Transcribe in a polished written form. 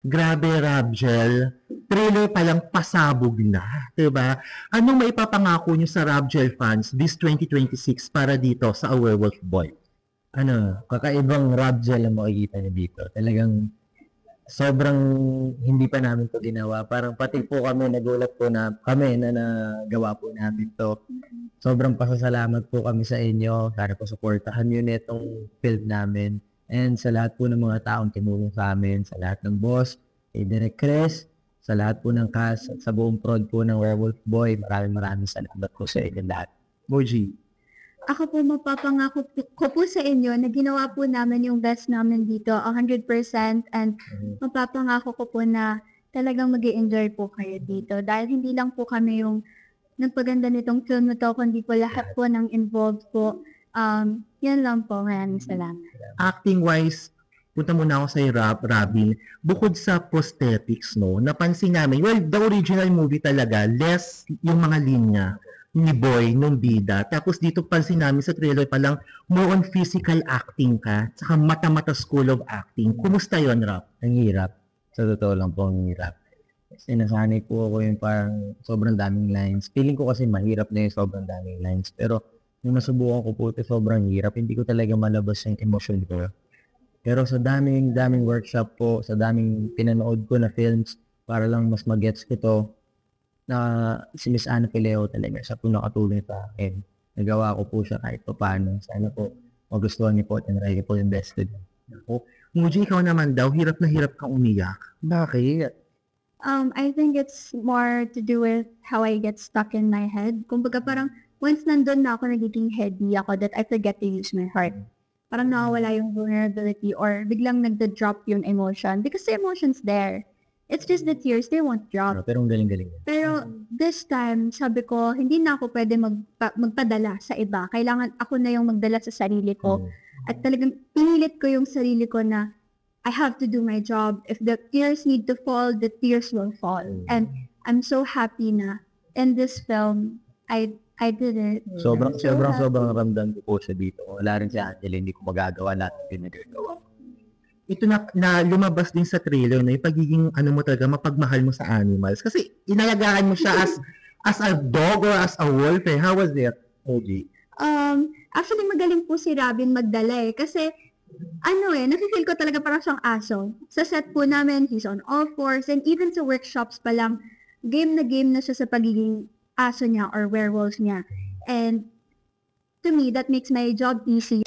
Grabe, Rabgel. Trailer pa lang pasabog na, 'di ba? Anong maipapangako niyo sa Rabgel fans this 2026 para dito sa A Werewolf Boy? Kakaibang rap gel ang makikita niyo dito. Talagang sobrang hindi pa namin to ginawa. Parang pati po kami, nagulat po na kami na nagawa po namin to. Sobrang pasasalamat po kami sa inyo. Sana po supportahan nyo nitong film namin. And sa lahat po ng mga taong tumulong sa amin, sa lahat ng boss, kay Direk Chris, sa lahat po ng cast, at sa buong prod po ng Werewolf Boy, maraming salamat po sa inyo lahat. Moji. Ako po mapapangako ko po sa inyo na ginawa po namin yung best namin dito 100% and mapapangako ko po na talagang mag-enjoy po kayo dito dahil hindi lang po kami yung nagpaganda nitong film na to kundi po lahat po ng involved po. Yan lang po. Maraming salamat. Acting-wise, punta muna ako sa Robin. Bukod sa prosthetics, no, napansin namin, well, the original movie talaga, less yung mga linya ni Boy nung bida. Tapos dito pansin namin sa trailer pa lang, more on physical acting ka, saka mata-mata school of acting. Kumusta yon, Rob? Ang hirap. Sa totoo lang po, ang hirap. Kasi nasanay po ako yung parang sobrang daming lines. Feeling ko kasi mahirap na yung sobrang daming lines. Pero nung nasubukan ko po ito, sobrang hirap. Hindi ko talaga malabas yung emosyon ko. Pero sa daming workshop po, sa daming pinanood ko na films, para lang mas magets ko to, na si Miss Ana Pileo talaga, siya po nakatulong sa akin. Nagawa ko po siya kahit pa paano. Sana po magustuhan niyo po at ready po invested. Muji, ikaw naman daw, hirap na hirap kang umiyak. Bakit? I think it's more to do with how I get stuck in my head. Kumbaga parang once nandun na ako, nagiging heady ako that I forget to use my heart. Parang nawawala yung vulnerability or biglang nagda-drop yung emotion because the emotion's there. It's just the tears, they won't drop. Pero ang galing-galing. Pero this time, sabi ko, hindi na ako pwede magpadala sa iba. Kailangan ako na yung magdala sa sarili ko. At talagang pinilit ko yung sarili ko na I have to do my job. If the tears need to fall, the tears will fall. And I'm so happy na in this film, I did it. Sobrang ramdam ko po siya dito. Wala rin si Angela, hindi ko magagawa lahat ng pinagagawa. Ito na lumabas din sa trailer na yung pagiging mo talaga mapagmahal mo sa animals kasi inalagaan mo siya as a dog or as a wolf eh. How was it, OG? Actually magaling po si Robin magdala eh kasi nafe-feel ko talaga parang siyang aso. Sa set po namin, he's on all fours and even sa workshops pa lang, game na siya sa pagiging aso niya or werewolf niya. And to me, that makes my job easy.